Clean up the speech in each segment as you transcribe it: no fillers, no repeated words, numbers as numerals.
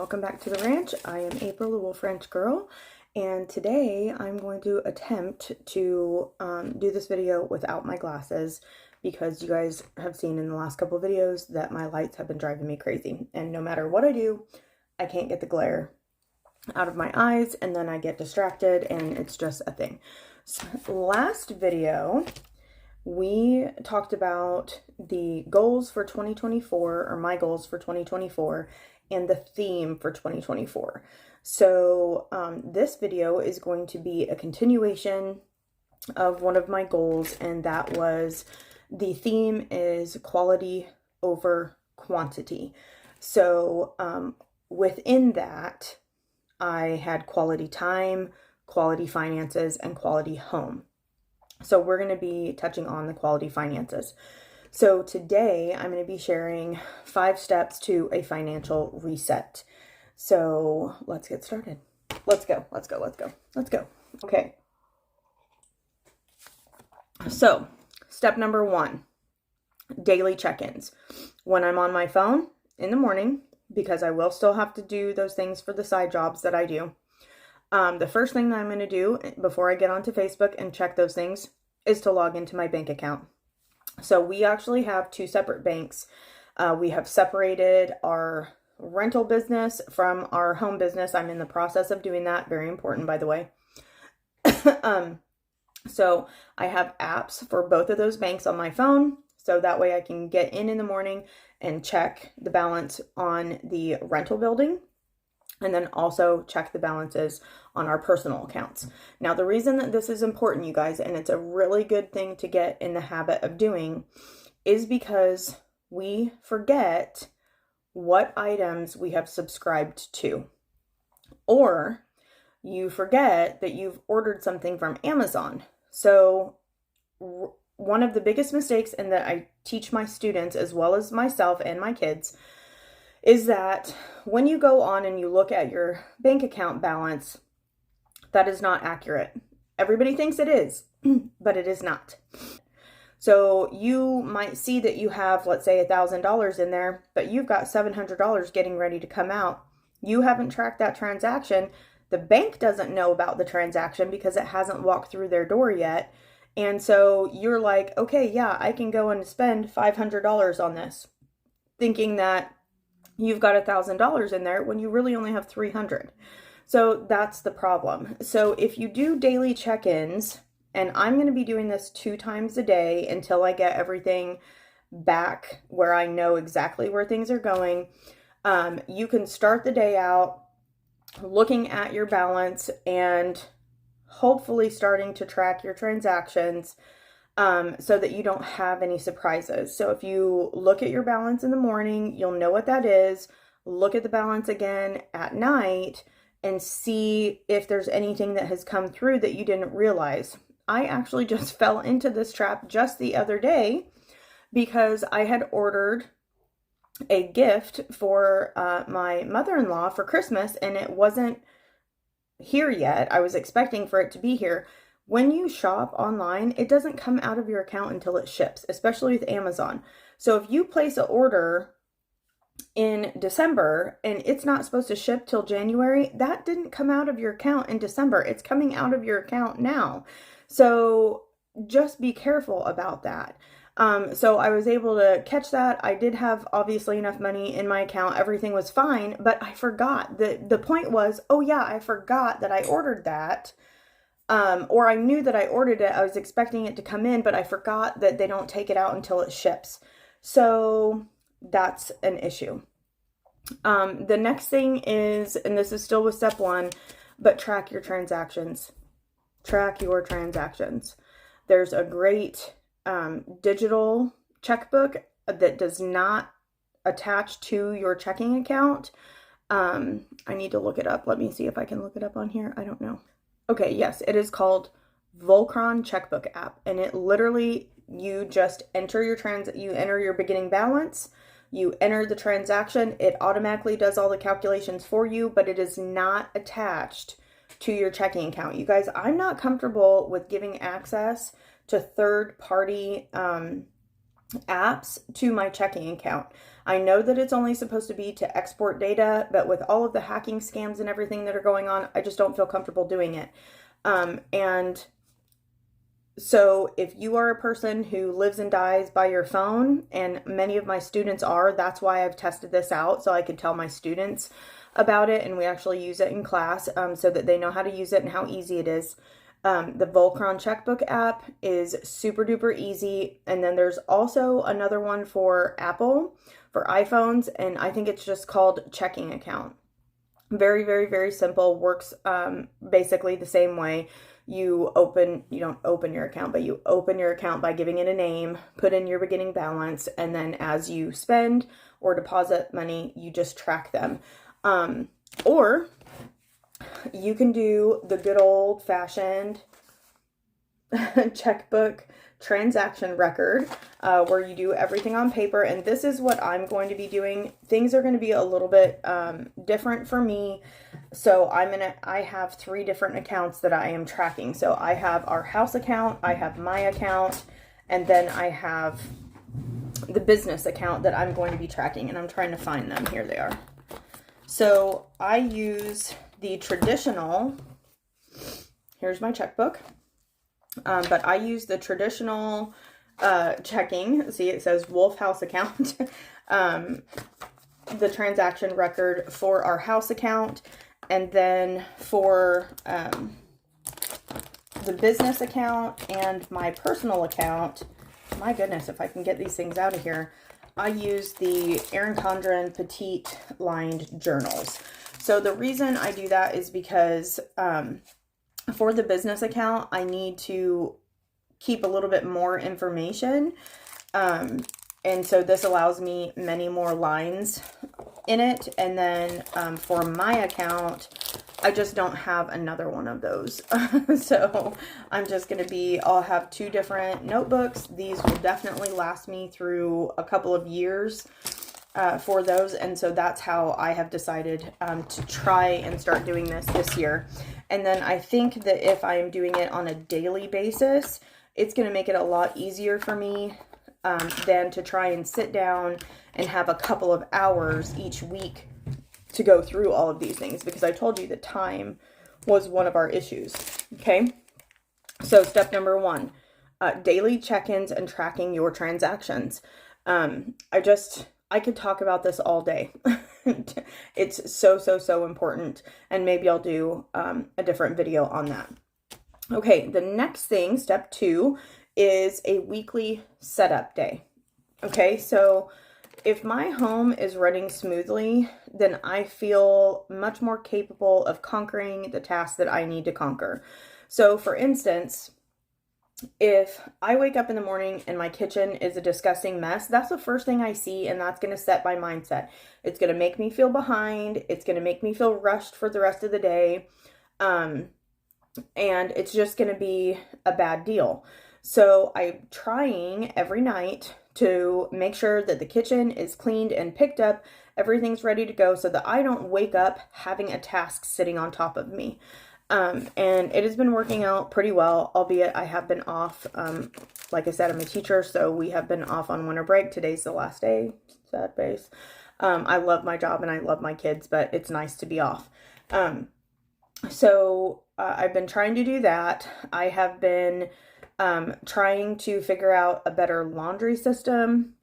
welcome back to the ranch. I am April, the Wolf Ranch Girl, and today I'm going to attempt to do this video without my glasses because you guys have seen in the last couple of videos that my lights have been driving me crazy, and no matter what I do, I can't get the glare out of my eyes, and then I get distracted, and it's just a thing. So last video, we talked about the goals for 2024, or my goals for 2024, and the theme for 2024. So this video is going to be a continuation of one of my goals, and that was the theme is quality over quantity. So within that, I had quality time, quality finances, and quality home. So we're going to be touching on the quality finances. So today I'm going to be sharing 5 steps to a financial reset. So let's get started. Let's go. Okay. So step number 1, daily check-ins. When I'm on my phone in the morning, because I will still have to do those things for the side jobs that I do. The first thing that I'm going to do before I get onto Facebook and check those things is to log into my bank account. So we actually have 2 separate banks. We have separated our rental business from our home business. I'm in the process of doing that. Very important, by the way. So I have apps for both of those banks on my phone. So that way I can get in the morning and check the balance on the rental building, and then also check the balances on our personal accounts. Now, the reason that this is important, you guys, and it's a really good thing to get in the habit of doing, is because we forget what items we have subscribed to. Or you forget that you've ordered something from Amazon. So one of the biggest mistakes, and that I teach my students as well as myself and my kids, is that when you go on and you look at your bank account balance, that is not accurate. Everybody thinks it is, but it is not. So you might see that you have, let's say, $1,000 in there, but you've got $700 getting ready to come out. You haven't tracked that transaction. The bank doesn't know about the transaction because it hasn't walked through their door yet. And so you're like, okay, yeah, I can go and spend $500 on this, thinking that you've got $1,000 in there when you really only have $300. So that's the problem. So if you do daily check-ins, and I'm going to be doing this 2 times a day until I get everything back where I know exactly where things are going, you can start the day out looking at your balance and hopefully starting to track your transactions so that you don't have any surprises. So if you look at your balance in the morning, you'll know what that is. Look at the balance again at night and see if there's anything that has come through that you didn't realize. I actually just fell into this trap just the other day because I had ordered a gift for my mother-in-law for Christmas, and it wasn't here yet. I was expecting for it to be here. When you shop online, it doesn't come out of your account until it ships, especially with Amazon. So if you place an order in December and it's not supposed to ship till January, that didn't come out of your account in December. It's coming out of your account now. So just be careful about that. So I was able to catch that. I did have obviously enough money in my account. Everything was fine, but I forgot. The point was, oh yeah, I forgot that I ordered that. Or I knew that I ordered it. I was expecting it to come in, but I forgot that they don't take it out until it ships. So that's an issue. The next thing is, and this is still with step 1, but track your transactions. Track your transactions. There's a great digital checkbook that does not attach to your checking account. I need to look it up. Let me see if I can look it up on here. I don't know. Okay, yes, it is called Volcron Checkbook app, and it literally, you just enter your beginning balance, you enter the transaction, it automatically does all the calculations for you, but it is not attached to your checking account. You guys, I'm not comfortable with giving access to third-party apps to my checking account. I know that it's only supposed to be to export data, but with all of the hacking scams and everything that are going on, I just don't feel comfortable doing it. And so if you are a person who lives and dies by your phone, and many of my students are, that's why I've tested this out, so I could tell my students about it, and we actually use it in class, so that they know how to use it and how easy it is. The Volcron checkbook app is super duper easy. And then there's also another one for Apple, for iPhones, and I think it's just called Checking Account. Very, very, very simple. Works basically the same way. You don't open your account, but you open your account by giving it a name, put in your beginning balance, and then as you spend or deposit money, you just track them. Or you can do the good old fashioned checkbook transaction record, where you do everything on paper. And this is what I'm going to be doing. Things are going to be a little bit different for me. So I have 3 different accounts that I am tracking. So I have our house account, I have my account, and then I have the business account that I'm going to be tracking. And I'm trying to find them. Here they are. So I use the traditional, here's my checkbook, but I use the traditional checking. See, it says Wolf House account, the transaction record for our house account, and then for the business account and my personal account. My goodness, if I can get these things out of here. I use the Erin Condren Petite lined journals. So the reason I do that is because for the business account, I need to keep a little bit more information. And so this allows me many more lines in it. And then for my account, I just don't have another one of those. So I'm just going to I'll have 2 different notebooks. These will definitely last me through a couple of years for those. And so that's how I have decided to try and start doing this year. And then I think that if I'm doing it on a daily basis, it's going to make it a lot easier for me than to try and sit down and have a couple of hours each week to go through all of these things, because I told you that time was one of our issues. Okay. So step number 1, daily check-ins and tracking your transactions. I could talk about this all day. It's so important. And maybe I'll do a different video on that. Okay. The next thing, step 2, is a weekly setup day. Okay. So if my home is running smoothly, then I feel much more capable of conquering the tasks that I need to conquer. So for instance, if I wake up in the morning and my kitchen is a disgusting mess, that's the first thing I see, and that's going to set my mindset. It's going to make me feel behind. It's going to make me feel rushed for the rest of the day. And it's just going to be a bad deal. So I'm trying every night to make sure that the kitchen is cleaned and picked up, everything's ready to go, so that I don't wake up having a task sitting on top of me. And it has been working out pretty well, albeit I have been off. Like I said, I'm a teacher, so we have been off on winter break. Today's the last day. Sad face. I love my job and I love my kids, but it's nice to be off. So I've been trying to do that. I have been trying to figure out a better laundry system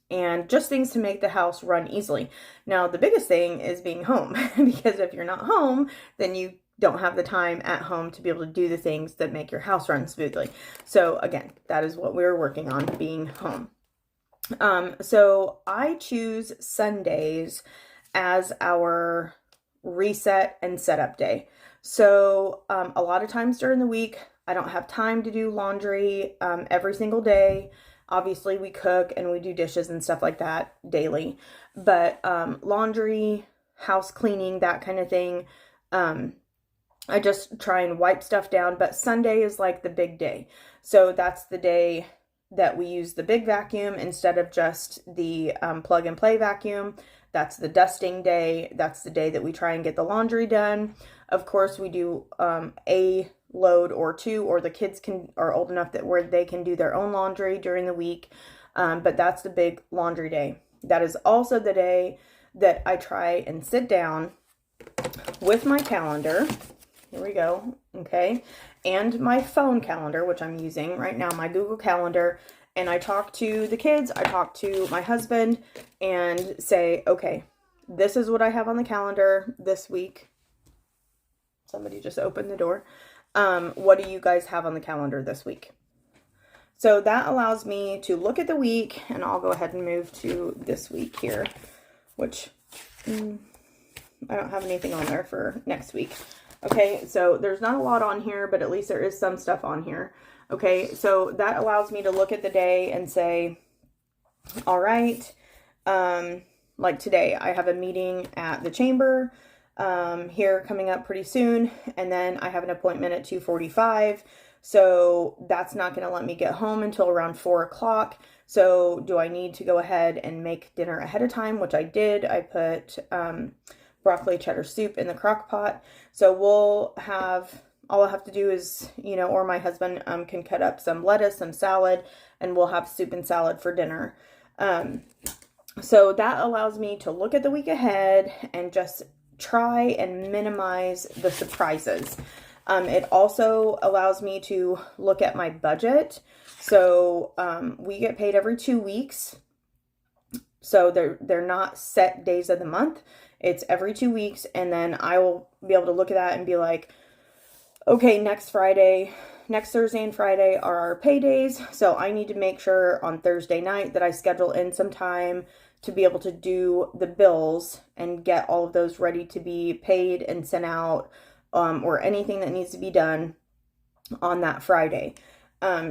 and just things to make the house run easily. Now, the biggest thing is being home, because if you're not home, then you don't have the time at home to be able to do the things that make your house run smoothly. So again, that is what we're working on, being home. So I choose Sundays as our reset and setup day. So a lot of times during the week, I don't have time to do laundry every single day. Obviously, we cook and we do dishes and stuff like that daily. But laundry, house cleaning, that kind of thing, I just try and wipe stuff down. But Sunday is like the big day. So that's the day that we use the big vacuum instead of just the plug and play vacuum. That's the dusting day. That's the day that we try and get the laundry done. Of course, we do a load or 2, or the kids are old enough that where they can do their own laundry during the week. But that's the big laundry day. That is also the day that I try and sit down with my calendar. Here we go. Okay. And my phone calendar, which I'm using right now, my Google Calendar. And I talk to the kids, I talk to my husband and say, okay, this is what I have on the calendar this week. Somebody just opened the door. What do you guys have on the calendar this week? So that allows me to look at the week, and I'll go ahead and move to this week here, which I don't have anything on there for next week. Okay, so there's not a lot on here, but at least there is some stuff on here. Okay, so that allows me to look at the day and say, all right, like today, I have a meeting at the chamber here coming up pretty soon, and then I have an appointment at 2:45, so that's not going to let me get home until around 4 o'clock. So do I need to go ahead and make dinner ahead of time, which I did. I put broccoli cheddar soup in the crock pot. So all I have to do is, or my husband can cut up some lettuce, some salad, and we'll have soup and salad for dinner. So that allows me to look at the week ahead and just try and minimize the surprises. It also allows me to look at my budget. So we get paid every 2 weeks. So they're not set days of the month. It's every 2 weeks, and then I will be able to look at that and be like, okay, next Thursday and Friday are our pay days, so I need to make sure on Thursday night that I schedule in some time to be able to do the bills and get all of those ready to be paid and sent out, or anything that needs to be done on that Friday.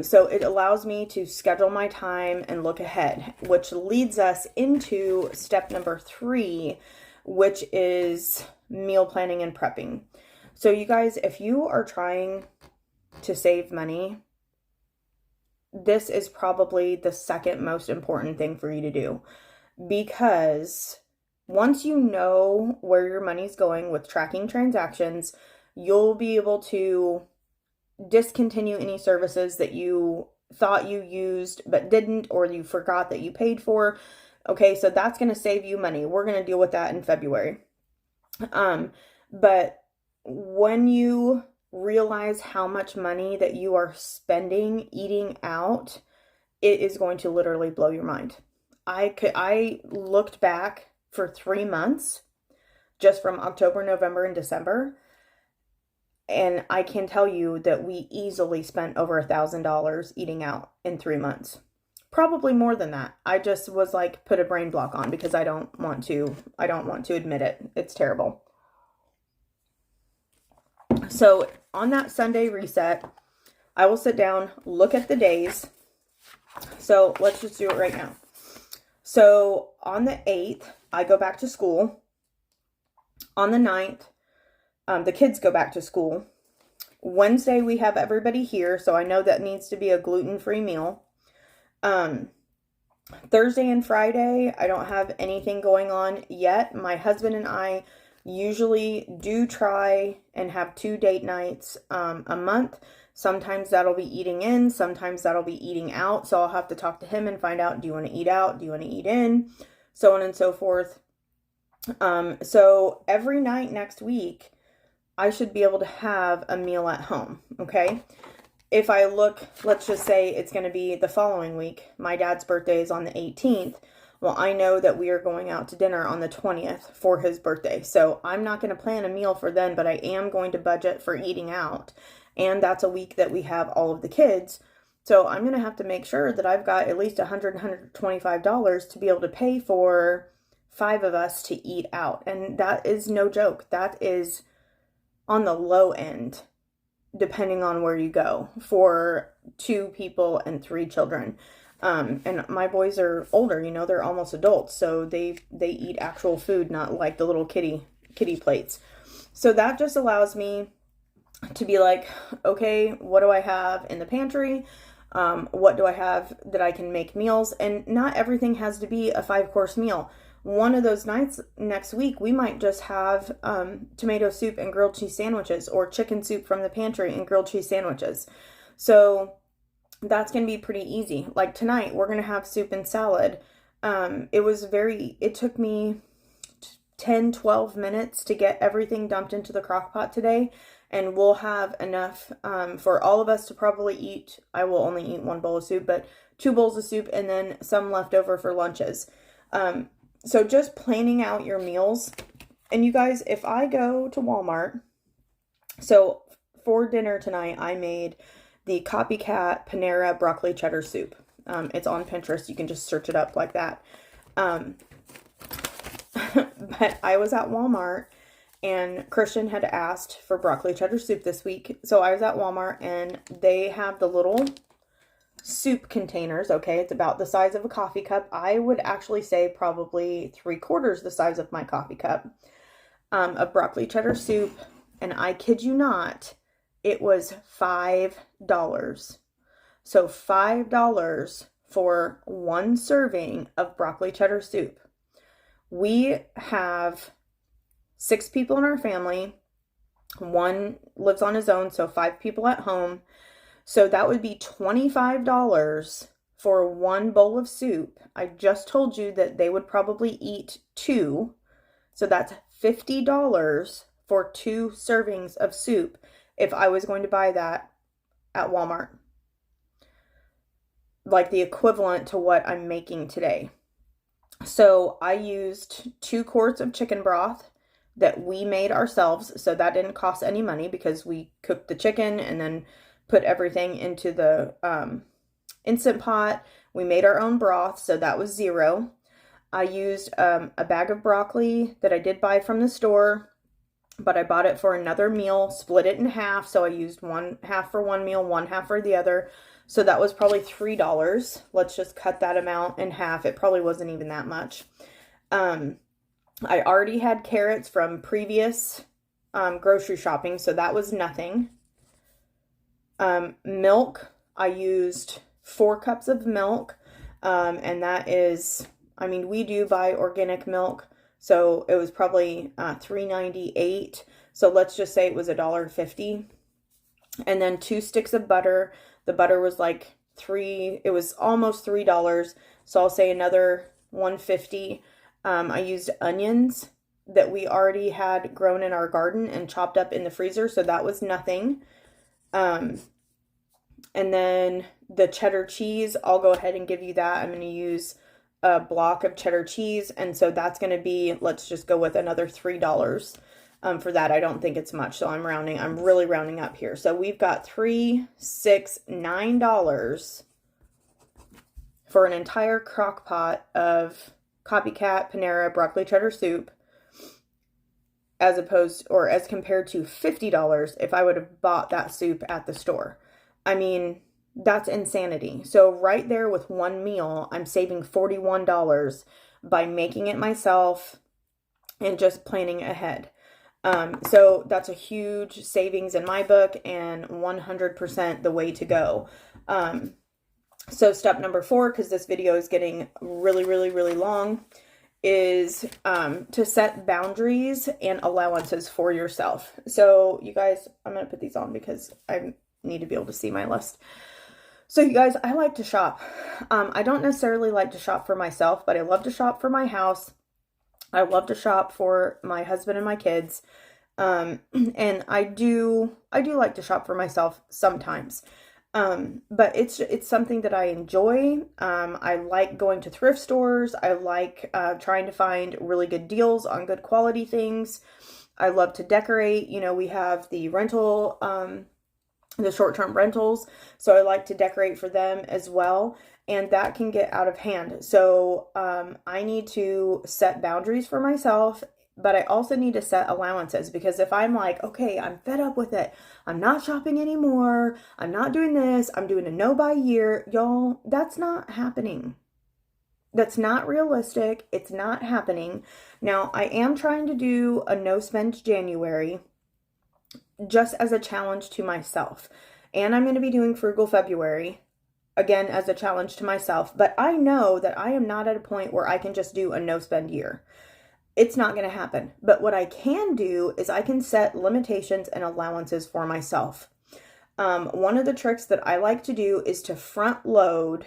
So it allows me to schedule my time and look ahead, which leads us into step number 3, which is meal planning and prepping. So you guys, if you are trying to save money, this is probably the second most important thing for you to do, because once you know where your money's going with tracking transactions, you'll be able to discontinue any services that you thought you used but didn't, or you forgot that you paid for. Okay, so that's going to save you money. We're going to deal with that in February. But when you realize how much money that you are spending eating out, it is going to literally blow your mind. I looked back for 3 months, just from October, November, and December, and I can tell you that we easily spent over $1,000 eating out in 3 months. Probably more than that. I just was like, put a brain block on because I don't want to admit it. It's terrible. So on that Sunday reset, I will sit down, look at the days. So let's just do it right now. So on the 8th, I go back to school. On the 9th, the kids go back to school. Wednesday, we have everybody here, so I know that needs to be a gluten-free meal. Thursday and Friday, I don't have anything going on yet. My husband and I usually do try and have 2 date nights a month. Sometimes that'll be eating in, sometimes that'll be eating out. So I'll have to talk to him and find out, do you want to eat out? Do you want to eat in? So on and so forth. So every night next week, I should be able to have a meal at home, okay? If I look, let's just say it's going to be the following week. My dad's birthday is on the 18th. Well, I know that we are going out to dinner on the 20th for his birthday. So I'm not going to plan a meal for then, but I am going to budget for eating out. And that's a week that we have all of the kids. So I'm going to have to make sure that I've got at least $100, $125 to be able to pay for 5 of us to eat out. And that is no joke. That is on the low end, depending on where you go, for 2 people and 3 children. And my boys are older, they're almost adults, so they eat actual food, not like the little kitty plates. So that just allows me to be like, okay, what do I have in the pantry? What do I have that I can make meals? And not everything has to be a 5-course meal. One of those nights next week, we might just have tomato soup and grilled cheese sandwiches, or chicken soup from the pantry and grilled cheese sandwiches. So that's going to be pretty easy. Like tonight, we're going to have soup and salad. It took me 10, 12 minutes to get everything dumped into the crock pot today. And we'll have enough for all of us to probably eat. I will only eat one bowl of soup, but 2 bowls of soup and then some left over for lunches. So just planning out your meals. And you guys, if I go to Walmart, so for dinner tonight, I made the Copycat Panera broccoli cheddar soup. It's on Pinterest. You can just search it up like that. But I was at Walmart and Christian had asked for broccoli cheddar soup this week. So I was at Walmart and they have the little soup containers. Okay, it's about the size of a coffee cup. I would actually say probably 3/4 the size of my coffee cup of broccoli cheddar soup. And I kid you not, it was $5. So $5 for one serving of broccoli cheddar soup. We have 6 people in our family. One lives on his own, so 5 people at home. So that would be $25 for one bowl of soup. I just told you that they would probably eat 2. So that's $50 for 2 servings of soup if I was going to buy that at Walmart. Like the equivalent to what I'm making today. So I used 2 quarts of chicken broth that we made ourselves. So that didn't cost any money because we cooked the chicken and then put everything into the Instant Pot. We made our own broth, so that was $0. I used a bag of broccoli that I did buy from the store, but I bought it for another meal, split it in half. So I used one half for one meal, one half for the other. So that was probably $3. Let's just cut that amount in half. It probably wasn't even that much. I already had carrots from previous grocery shopping, so that was nothing. Milk, I used 4 cups of milk, and that is, I mean, we do buy organic milk, so it was probably $3.98. So let's just say it was $1.50. And then 2 sticks of butter. The butter was like it was almost $3. So I'll say another $1.50. I used onions that we already had grown in our garden and chopped up in the freezer, so that was nothing. And then the cheddar cheese, I'll go ahead and give you that. I'm going to use a block of cheddar cheese, and so that's going to be, let's just go with another $3 for that. I don't think it's much, so I'm really rounding up here. So we've got $3, $6, $9 for an entire crock pot of Copycat Panera broccoli cheddar soup, as compared to $50 if I would have bought that soup at the store. I mean, that's insanity. So right there with one meal, I'm saving $41 by making it myself and just planning ahead. So that's a huge savings in my book and 100% the way to go. So step number 4, because this video is getting really, really, really long, is to set boundaries and allowances for yourself. So you guys, I'm going to put these on because I need to be able to see my list. So you guys, I like to shop. I don't necessarily like to shop for myself, but I love to shop for my house. I love to shop for my husband and my kids. And I do like to shop for myself sometimes. But it's something that I enjoy. I like going to thrift stores. I like trying to find really good deals on good quality things. I love to decorate. You know, we have the rental, the short-term rentals, so I like to decorate for them as well, and that can get out of hand. So I need to set boundaries for myself, but I also need to set allowances, because if I'm like, okay, I'm fed up with it, I'm not shopping anymore, I'm not doing this, I'm doing a no-buy year, y'all, that's not happening. That's not realistic. It's not happening. Now, I am trying to do a no-spend January, just as a challenge to myself. And I'm going to be doing Frugal February, again, as a challenge to myself. But I know that I am not at a point where I can just do a no-spend year. It's not going to happen. But what I can do is I can set limitations and allowances for myself. One of the tricks that I like to do is to front load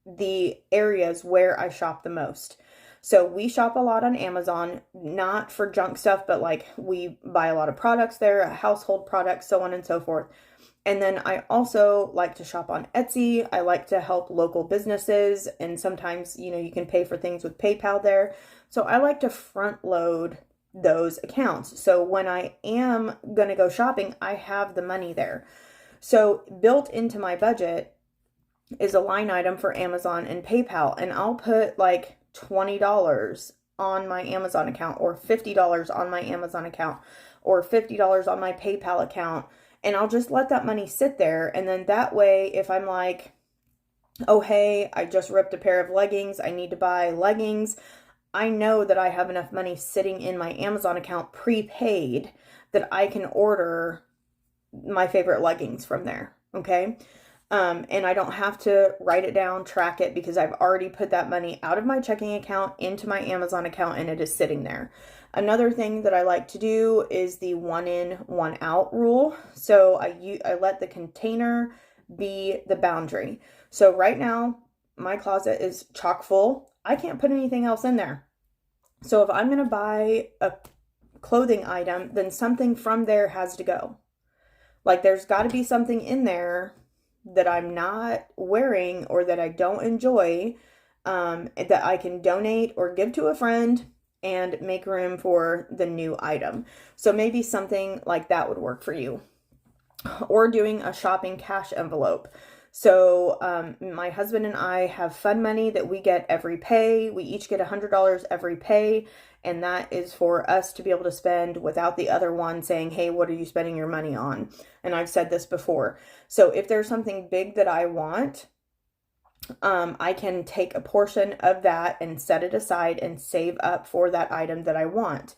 the areas where I shop the most. So we shop a lot on Amazon, not for junk stuff, but like we buy a lot of products there, household products, so on and so forth. And then I also like to shop on Etsy. I like to help local businesses, and sometimes, you can pay for things with PayPal there. So I like to front load those accounts. So when I am going to go shopping, I have the money there. So built into my budget is a line item for Amazon and PayPal, and I'll put like $20 on my Amazon account, or $50 on my Amazon account, or $50 on my PayPal account, and I'll just let that money sit there. And then that way, if I'm like, oh hey, I just ripped a pair of leggings, I need to buy leggings, I know that I have enough money sitting in my Amazon account prepaid that I can order my favorite leggings from there, okay? And I don't have to write it down, track it, because I've already put that money out of my checking account into my Amazon account, and it is sitting there. Another thing that I like to do is the 1 in, 1 out rule. So I let the container be the boundary. So right now, my closet is chock full. I can't put anything else in there. So if I'm going to buy a clothing item, then something from there has to go. Like there's got to be something in there that I'm not wearing or that I don't enjoy, that I can donate or give to a friend and make room for the new item. So maybe something like that would work for you. Or doing a shopping cash envelope. So my husband and I have fund money that we get every pay. We each get $100 every pay, and that is for us to be able to spend without the other one saying, hey, what are you spending your money on? And I've said this before. So if there's something big that I want, I can take a portion of that and set it aside and save up for that item that I want.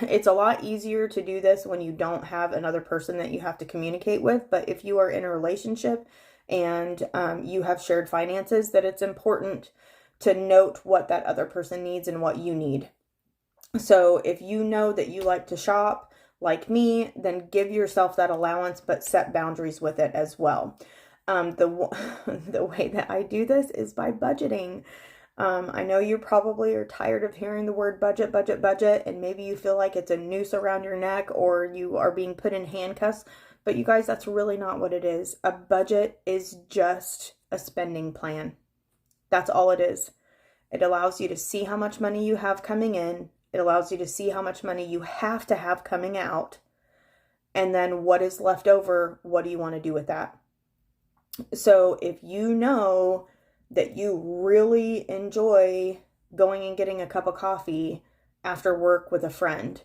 It's a lot easier to do this when you don't have another person that you have to communicate with. But if you are in a relationship and you have shared finances, that it's important to note what that other person needs and what you need. So if you know that you like to shop like me, then give yourself that allowance, but set boundaries with it as well. The way that I do this is by budgeting. I know you probably are tired of hearing the word budget, budget, budget, and maybe you feel like it's a noose around your neck or you are being put in handcuffs, but you guys, that's really not what it is. A budget is just a spending plan. That's all it is. It allows you to see how much money you have coming in. It allows you to see how much money you have to have coming out. And then what is left over, what do you want to do with that? So if you know that you really enjoy going and getting a cup of coffee after work with a friend,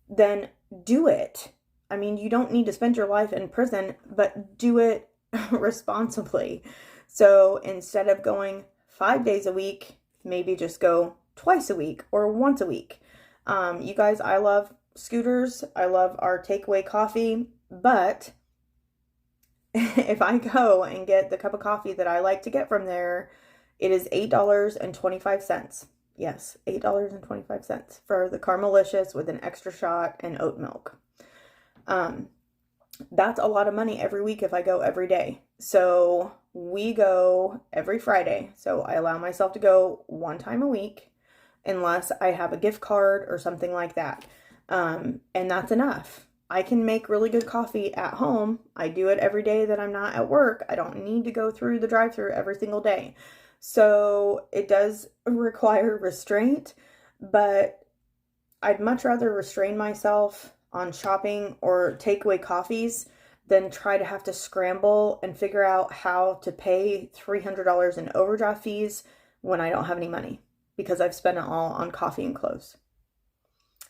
then do it. I mean, you don't need to spend your life in prison, but do it responsibly. So instead of going 5 days a week, maybe just go twice a week or once a week. You guys, I love Scooters. I love our takeaway coffee, but if I go and get the cup of coffee that I like to get from there, it is $8.25. Yes, $8.25 for the Caramelicious with an extra shot and oat milk. That's a lot of money every week if I go every day. So we go every Friday. So I allow myself to go 1 time a week unless I have a gift card or something like that. And that's enough. I can make really good coffee at home. I do it every day that I'm not at work. I don't need to go through the drive-thru every single day. So it does require restraint, but I'd much rather restrain myself on shopping or takeaway coffees than try to have to scramble and figure out how to pay $300 in overdraft fees when I don't have any money because I've spent it all on coffee and clothes.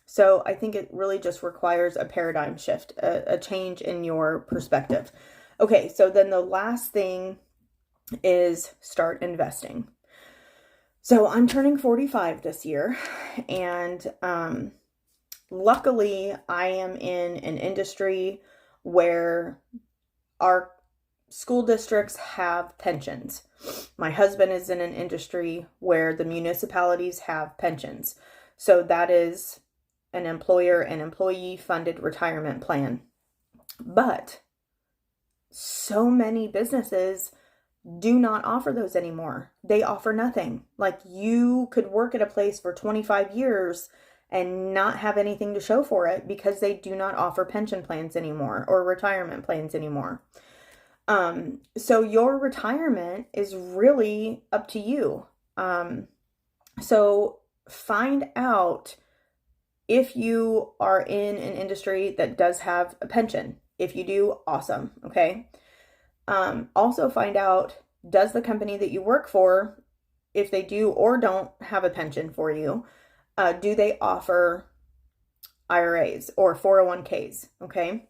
So I think it really just requires a paradigm shift, a change in your perspective. Okay, so then the last thing is start investing. So I'm turning 45 this year, and luckily I am in an industry where our school districts have pensions. My husband is in an industry where the municipalities have pensions. So that is an employer and employee funded retirement plan. But so many businesses do not offer those anymore. They offer nothing. Like, you could work at a place for 25 years and not have anything to show for it because they do not offer pension plans anymore or retirement plans anymore. So your retirement is really up to you. So find out if you are in an industry that does have a pension. If you do, awesome. Okay. Also find out, does the company that you work for, if they do or don't have a pension for you, do they offer IRAs or 401ks? Okay.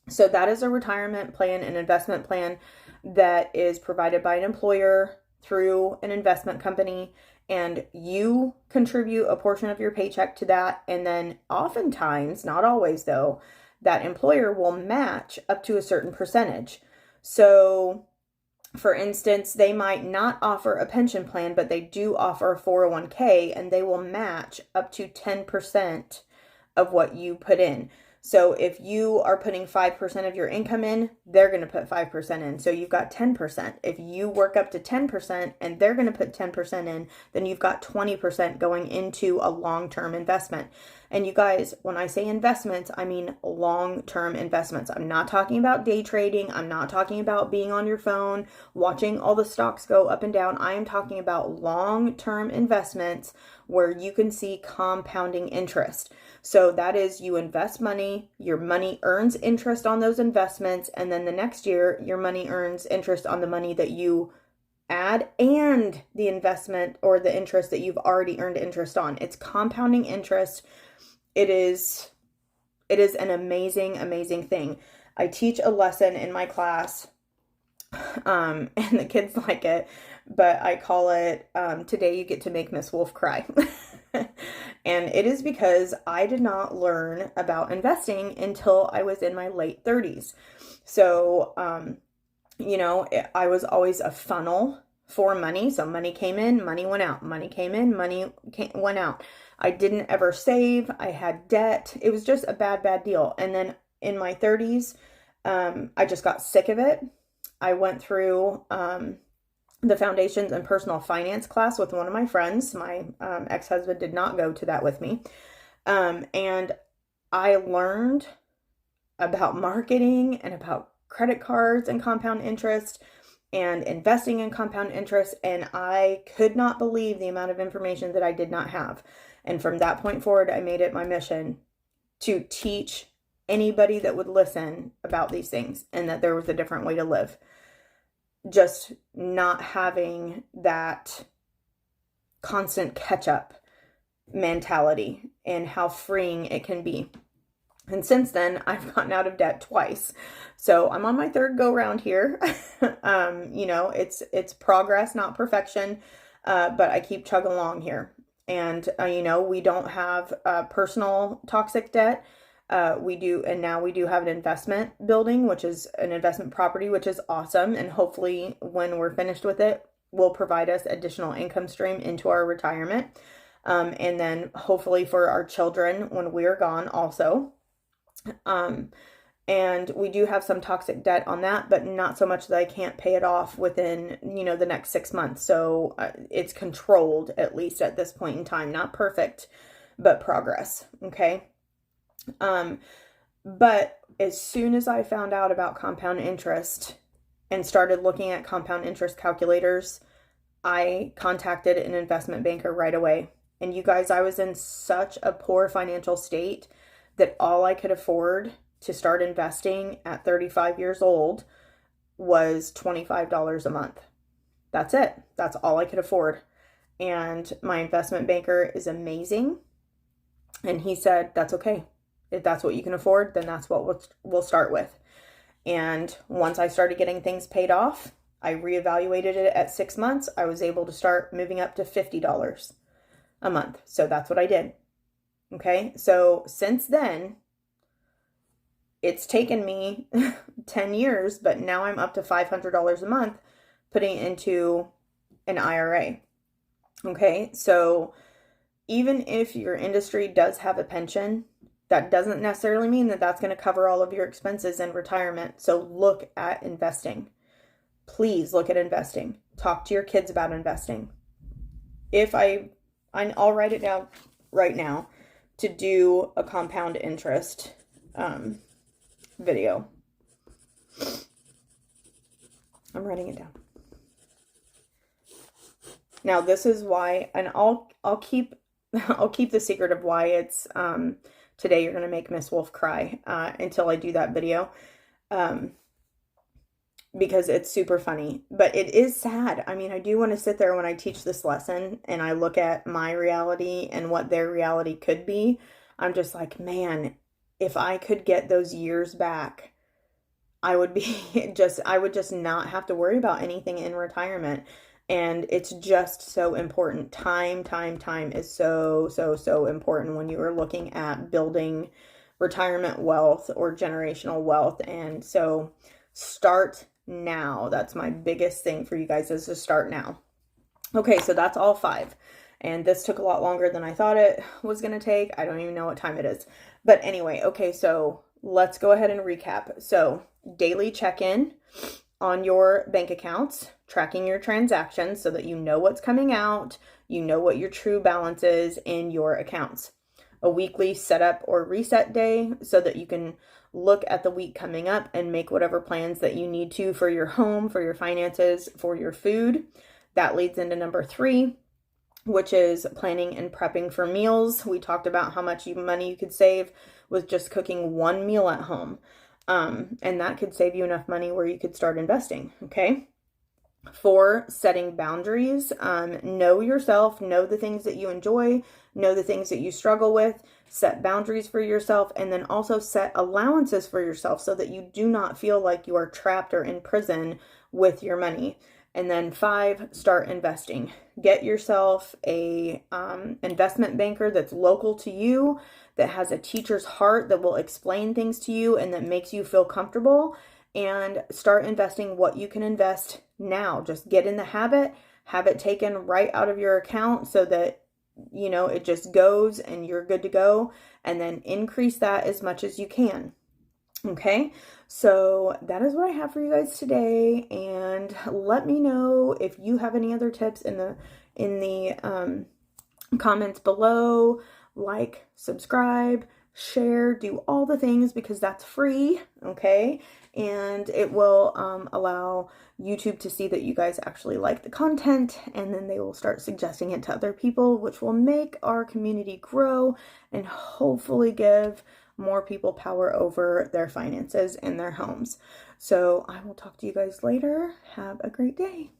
So that is a retirement plan, an investment plan that is provided by an employer through an investment company, and you contribute a portion of your paycheck to that. And then oftentimes, not always though, that employer will match up to a certain percentage. So for instance, they might not offer a pension plan, but they do offer a 401k, and they will match up to 10% of what you put in. So if you are putting 5% of your income in, they're going to put 5% in. So you've got 10%. If you work up to 10% and they're going to put 10% in, then you've got 20% going into a long-term investment. And you guys, when I say investments, I mean long-term investments. I'm not talking about day trading. I'm not talking about being on your phone, watching all the stocks go up and down. I am talking about long-term investments where you can see compounding interest. So that is, you invest money, your money earns interest on those investments, and then the next year, your money earns interest on the money that you add and the investment or the interest that you've already earned interest on. It's compounding interest. It is an amazing, amazing thing. I teach a lesson in my class, and the kids like it, but I call it, Today You Get to Make Miss Wolf Cry. And it is because I did not learn about investing until I was in my late 30s. So, I was always a funnel for money. So money came in, money went out, money came in, went out. I didn't ever save. I had debt. It was just a bad deal. And then in my 30s, I just got sick of it. I went through, the foundations and personal finance class with one of my friends. My ex-husband did not go to that with me. And I learned about marketing and about credit cards and compound interest and investing in compound interest. And I could not believe the amount of information that I did not have. And from that point forward, I made it my mission to teach anybody that would listen about these things and that there was a different way to live. Just not having that constant catch-up mentality and how freeing it can be. And since then, I've gotten out of debt twice. So I'm on my third go round here. It's progress, not perfection, but I keep chugging along here. And, we don't have personal toxic debt. We do have an investment building, which is an investment property, which is awesome. And hopefully when we're finished with it, will provide us additional income stream into our retirement. And then hopefully for our children when we're gone also. And we do have some toxic debt on that, but not so much that I can't pay it off within, the next 6 months. So it's controlled, at least at this point in time, not perfect, but progress. Okay. But as soon as I found out about compound interest and started looking at compound interest calculators, I contacted an investment banker right away. And you guys, I was in such a poor financial state that all I could afford to start investing at 35 years old was $25 a month. That's it. That's all I could afford. And my investment banker is amazing. And he said, that's okay. If that's what you can afford, then that's what we'll start with. And once I started getting things paid off, I reevaluated it at 6 months. I was able to start moving up to $50 a month. So that's what I did. Okay. So since then, it's taken me 10 years, but now I'm up to $500 a month putting into an IRA. Okay. So even if your industry does have a pension, That doesn't necessarily mean that that's going to cover all of your expenses in retirement. So look at investing. Please look at investing. Talk to your kids about investing. I'll write it down right now to do a compound interest video. I'm writing it down. Now this is why, and I'll keep the secret of why it's today you're gonna make Miss Wolf cry until I do that video. Because it's super funny, but it is sad. I mean, I do want to sit there when I teach this lesson and I look at my reality and what their reality could be. I'm just like, man, if I could get those years back, I would just not have to worry about anything in retirement. And it's just so important. Time is so important when you are looking at building retirement wealth or generational wealth. And so start now. That's my biggest thing for you guys, is to start now. Okay, so that's all 5. And this took a lot longer than I thought it was going to take. I don't even know what time it is. But anyway, okay, so let's go ahead and recap. So daily check-in on your bank accounts, tracking your transactions so that you know what's coming out, you know what your true balance is in your accounts. A weekly setup or reset day so that you can look at the week coming up and make whatever plans that you need to for your home, for your finances, for your food. That leads into number 3, which is planning and prepping for meals. We talked about how much money you could save with just cooking one meal at home. And that could save you enough money where you could start investing, okay? 4, setting boundaries. Know yourself, know the things that you enjoy, know the things that you struggle with, set boundaries for yourself, and then also set allowances for yourself so that you do not feel like you are trapped or in prison with your money. And then 5, start investing. Get yourself a investment banker that's local to you, that has a teacher's heart, that will explain things to you and that makes you feel comfortable, and start investing what you can invest now. Just get in the habit, have it taken right out of your account so that, you know, it just goes and you're good to go, and then increase that as much as you can. Okay, so that is what I have for you guys today, and let me know if you have any other tips in the comments below. Like, subscribe, share, do all the things, because that's free, okay? And it will allow YouTube to see that you guys actually like the content, and then they will start suggesting it to other people, which will make our community grow and hopefully give more people power over their finances and their homes. So I will talk to you guys later. Have a great day.